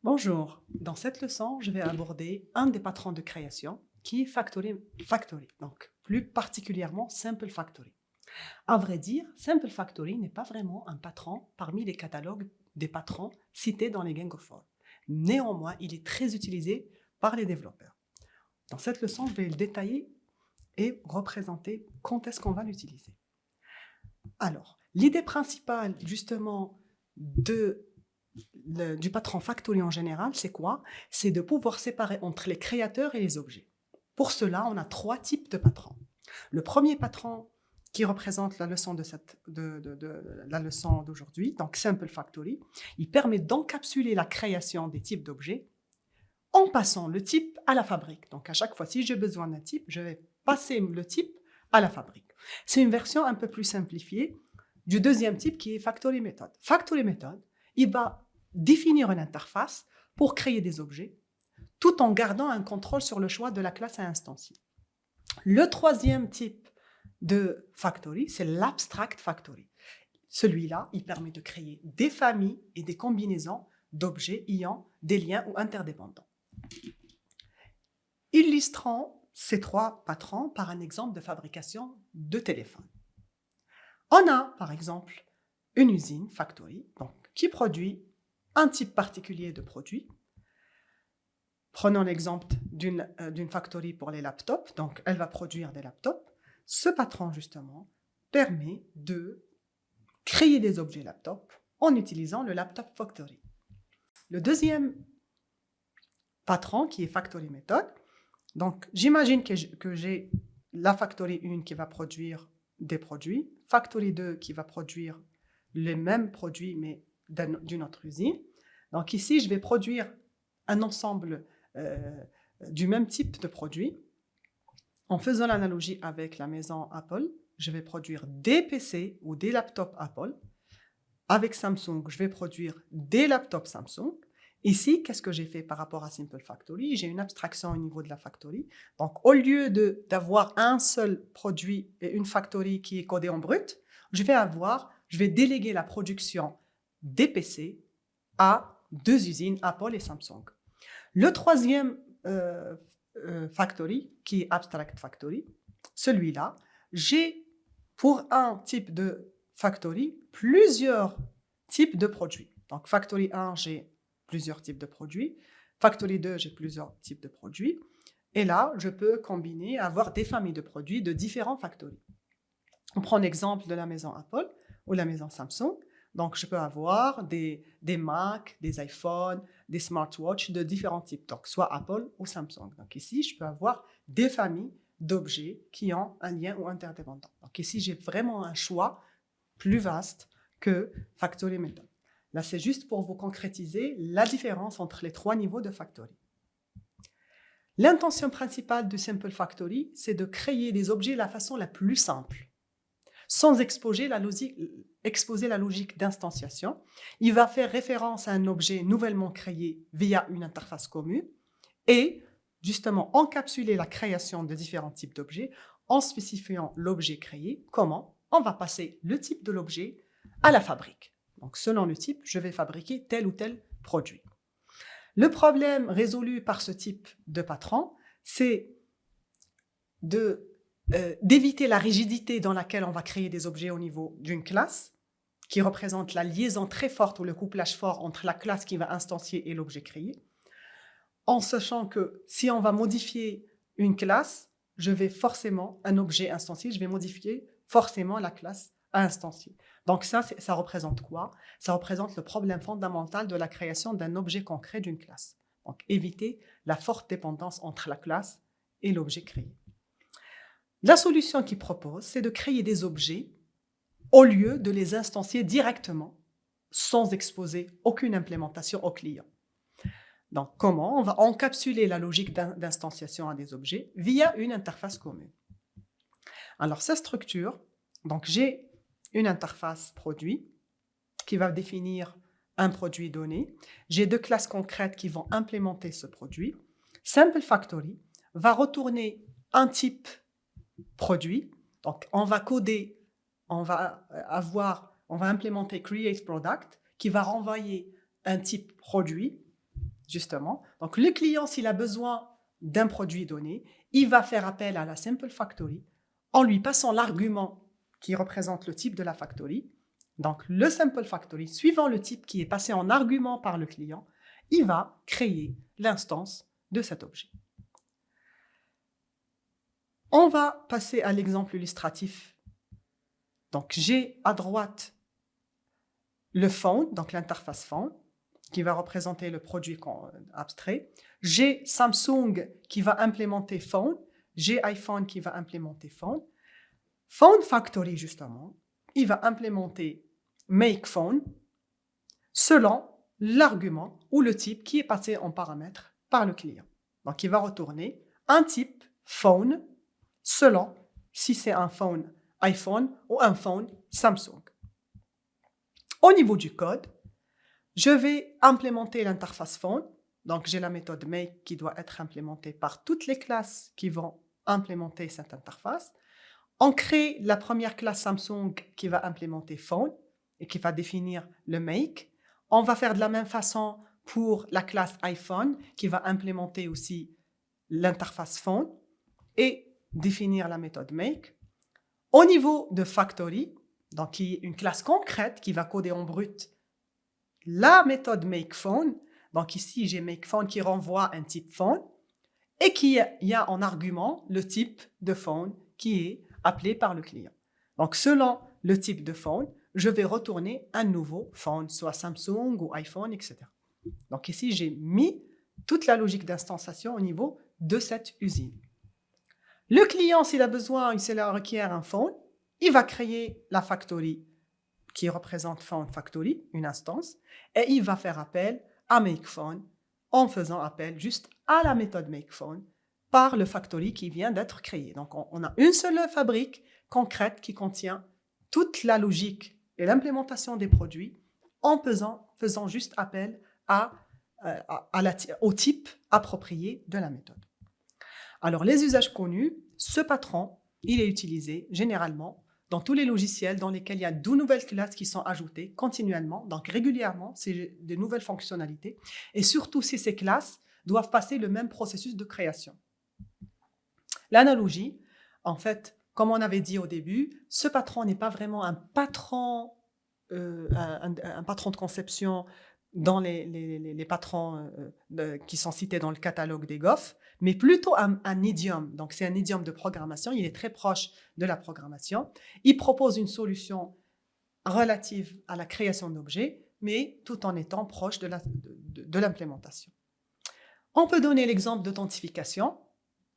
Bonjour, dans cette leçon, je vais aborder un des patrons de création qui est Factory, donc plus particulièrement Simple Factory. À vrai dire, Simple Factory n'est pas vraiment un patron parmi les catalogues des patrons cités dans les Gang of Four. Néanmoins, il est très utilisé par les développeurs. Dans cette leçon, je vais le détailler et représenter quand est-ce qu'on va l'utiliser. Alors, l'idée principale justement du patron Factory en général, c'est quoi? C'est de pouvoir séparer entre les créateurs et les objets. Pour cela, on a trois types de patrons. Le premier patron qui représente la leçon la leçon d'aujourd'hui, donc Simple Factory, il permet d'encapsuler la création des types d'objets en passant le type à la fabrique. Donc à chaque fois, si j'ai besoin d'un type, je vais passer le type à la fabrique. C'est une version un peu plus simplifiée du deuxième type qui est Factory Method. Factory Method, il va définir une interface pour créer des objets tout en gardant un contrôle sur le choix de la classe à instancier. Le troisième type de Factory, c'est l'Abstract Factory. Celui-là, il permet de créer des familles et des combinaisons d'objets ayant des liens ou interdépendants. Illustrons ces trois patrons par un exemple de fabrication de téléphone. On a, par exemple, une usine, factory, donc, qui produit un type particulier de produit. Prenons l'exemple d'une factory pour les laptops, donc elle va produire des laptops. Ce patron, justement, permet de créer des objets laptop en utilisant le Laptop Factory. Le deuxième patron, qui est Factory Method, donc j'imagine que j'ai la Factory 1 qui va produire des produits, Factory 2 qui va produire les mêmes produits mais d'une autre usine. Donc ici, je vais produire un ensemble du même type de produits. En faisant l'analogie avec la maison Apple, je vais produire des PC ou des laptops Apple. Avec Samsung, je vais produire des laptops Samsung. Ici, qu'est-ce que j'ai fait par rapport à Simple Factory? J'ai une abstraction au niveau de la factory. Donc, au lieu d'avoir un seul produit et une factory qui est codée en brut, je vais déléguer la production des PC à deux usines, Apple et Samsung. Le troisième factory, qui est Abstract Factory, celui-là, j'ai pour un type de factory plusieurs types de produits. Donc, factory 1, j'ai plusieurs types de produits. Factory 2, j'ai plusieurs types de produits. Et là, je peux combiner, avoir des familles de produits de différents factories. On prend l'exemple de la maison Apple ou la maison Samsung. Donc, je peux avoir des Mac, des iPhones, des smartwatches de différents types, donc soit Apple ou Samsung. Donc ici, je peux avoir des familles d'objets qui ont un lien ou interdépendant. Donc ici, j'ai vraiment un choix plus vaste que Factory Method. Là, c'est juste pour vous concrétiser la différence entre les trois niveaux de Factory. L'intention principale de Simple Factory, c'est de créer des objets de la façon la plus simple, sans exposer la logique d'instanciation. Il va faire référence à un objet nouvellement créé via une interface commune et justement encapsuler la création de différents types d'objets en spécifiant l'objet créé. Comment? On va passer le type de l'objet à la fabrique. Donc, selon le type, je vais fabriquer tel ou tel produit. Le problème résolu par ce type de patron, c'est d'éviter la rigidité dans laquelle on va créer des objets au niveau d'une classe, qui représente la liaison très forte ou le couplage fort entre la classe qui va instancier et l'objet créé, en sachant que si on va modifier une classe, un objet instancié, je vais modifier forcément la classe à instancier. Donc ça représente quoi? Ça représente le problème fondamental de la création d'un objet concret d'une classe. Donc éviter la forte dépendance entre la classe et l'objet créé. La solution qu'il propose, c'est de créer des objets au lieu de les instancier directement sans exposer aucune implémentation au client. Donc, comment? On va encapsuler la logique d'instanciation à des objets via une interface commune. Alors, cette structure, donc j'ai une interface produit qui va définir un produit donné. J'ai deux classes concrètes qui vont implémenter ce produit. Simple Factory va retourner un type produit. Donc, on va coder, on va implémenter Create Product qui va renvoyer un type produit justement. Donc, le client, s'il a besoin d'un produit donné, il va faire appel à la Simple Factory en lui passant l'argument qui représente le type de la factory. Donc, le Simple Factory, suivant le type qui est passé en argument par le client, il va créer l'instance de cet objet. On va passer à l'exemple illustratif. Donc, j'ai à droite le phone, donc l'interface phone, qui va représenter le produit abstrait. J'ai Samsung qui va implémenter phone. J'ai iPhone qui va implémenter phone. Phone Factory, justement, il va implémenter make phone selon l'argument ou le type qui est passé en paramètre par le client. Donc, il va retourner un type phone selon si c'est un phone iPhone ou un phone Samsung. Au niveau du code, je vais implémenter l'interface phone. Donc, j'ai la méthode make qui doit être implémentée par toutes les classes qui vont implémenter cette interface. On crée la première classe Samsung qui va implémenter phone et qui va définir le make. On va faire de la même façon pour la classe iPhone qui va implémenter aussi l'interface phone et définir la méthode make. Au niveau de factory, donc qui est une classe concrète qui va coder en brut la méthode makePhone. Donc ici, j'ai makePhone qui renvoie un type phone et qui y a en argument le type de phone qui est appelé par le client. Donc selon le type de phone, je vais retourner un nouveau phone, soit Samsung ou iPhone, etc. Donc ici, j'ai mis toute la logique d'instanciation au niveau de cette usine. Le client, s'il a besoin, s'il requiert un phone, il va créer la factory qui représente phone factory, une instance, et il va faire appel à makePhone en faisant appel juste à la méthode makePhone par le factory qui vient d'être créé. Donc, on a une seule fabrique concrète qui contient toute la logique et l'implémentation des produits en faisant juste appel au type approprié de la méthode. Alors, les usages connus, ce patron, il est utilisé généralement dans tous les logiciels dans lesquels il y a de nouvelles classes qui sont ajoutées continuellement, donc régulièrement, c'est de nouvelles fonctionnalités, et surtout si ces classes doivent passer le même processus de création. L'analogie, en fait, comme on avait dit au début, ce patron n'est pas vraiment un patron de conception dans les patrons qui sont cités dans le catalogue des GOF, mais plutôt un idiome. Donc, c'est un idiome de programmation. Il est très proche de la programmation. Il propose une solution relative à la création d'objets, mais tout en étant proche de l'implémentation. On peut donner l'exemple d'authentification.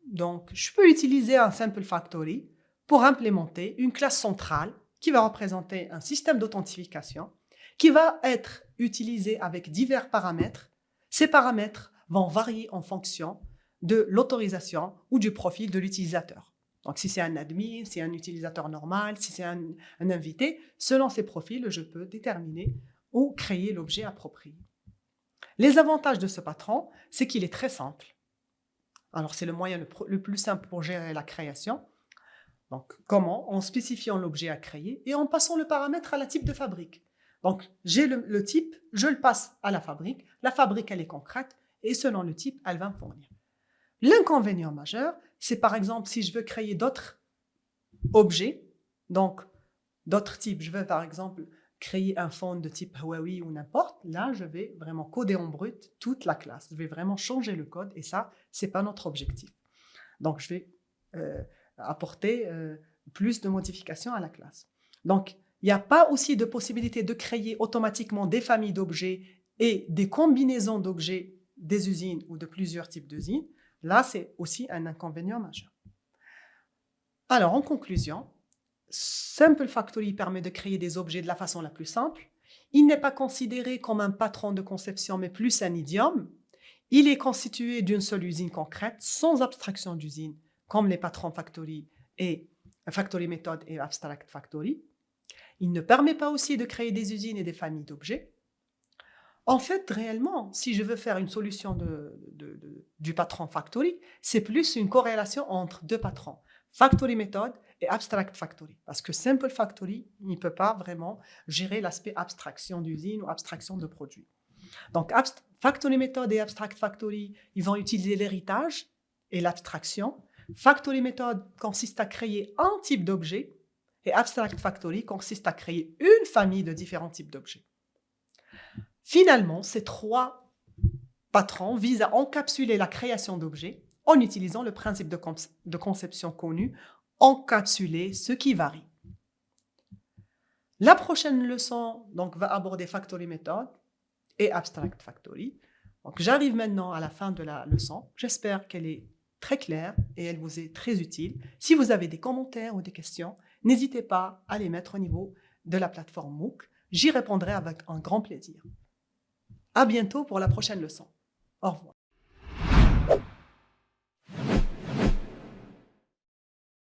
Donc, je peux utiliser un Simple Factory pour implémenter une classe centrale qui va représenter un système d'authentification qui va être utilisé avec divers paramètres. Ces paramètres vont varier en fonction de l'autorisation ou du profil de l'utilisateur. Donc, si c'est un admin, si c'est un utilisateur normal, si c'est un invité, selon ces profils, je peux déterminer ou créer l'objet approprié. Les avantages de ce patron, c'est qu'il est très simple. Alors, c'est le moyen le plus simple pour gérer la création. Donc, comment? En spécifiant l'objet à créer et en passant le paramètre à la type de fabrique. Donc, j'ai le type, je le passe à la fabrique, elle est concrète et selon le type, elle va me fournir. L'inconvénient majeur, c'est par exemple si je veux créer d'autres objets, donc d'autres types, je veux par exemple créer un phone de type Huawei ou n'importe, là je vais vraiment coder en brut toute la classe, je vais vraiment changer le code et ça, c'est pas notre objectif. Donc, je vais apporter plus de modifications à la classe. Donc, il n'y a pas aussi de possibilité de créer automatiquement des familles d'objets et des combinaisons d'objets des usines ou de plusieurs types d'usines. Là, c'est aussi un inconvénient majeur. Alors, en conclusion, Simple Factory permet de créer des objets de la façon la plus simple. Il n'est pas considéré comme un patron de conception, mais plus un idiome. Il est constitué d'une seule usine concrète, sans abstraction d'usine, comme les patrons Factory et Factory Method et Abstract Factory. Il ne permet pas aussi de créer des usines et des familles d'objets. En fait, réellement, si je veux faire une solution du patron Factory, c'est plus une corrélation entre deux patrons, Factory Method et Abstract Factory. Parce que Simple Factory, il ne peut pas vraiment gérer l'aspect abstraction d'usine ou abstraction de produit. Donc, Factory Method et Abstract Factory, ils vont utiliser l'héritage et l'abstraction. Factory Method consiste à créer un type d'objet et Abstract Factory consiste à créer une famille de différents types d'objets. Finalement, ces trois patrons visent à encapsuler la création d'objets en utilisant le principe de conception connu, encapsuler ce qui varie. La prochaine leçon donc, va aborder Factory Method et Abstract Factory. Donc, j'arrive maintenant à la fin de la leçon. J'espère qu'elle est très claire et elle vous est très utile. Si vous avez des commentaires ou des questions, n'hésitez pas à les mettre au niveau de la plateforme MOOC. J'y répondrai avec un grand plaisir. À bientôt pour la prochaine leçon. Au revoir.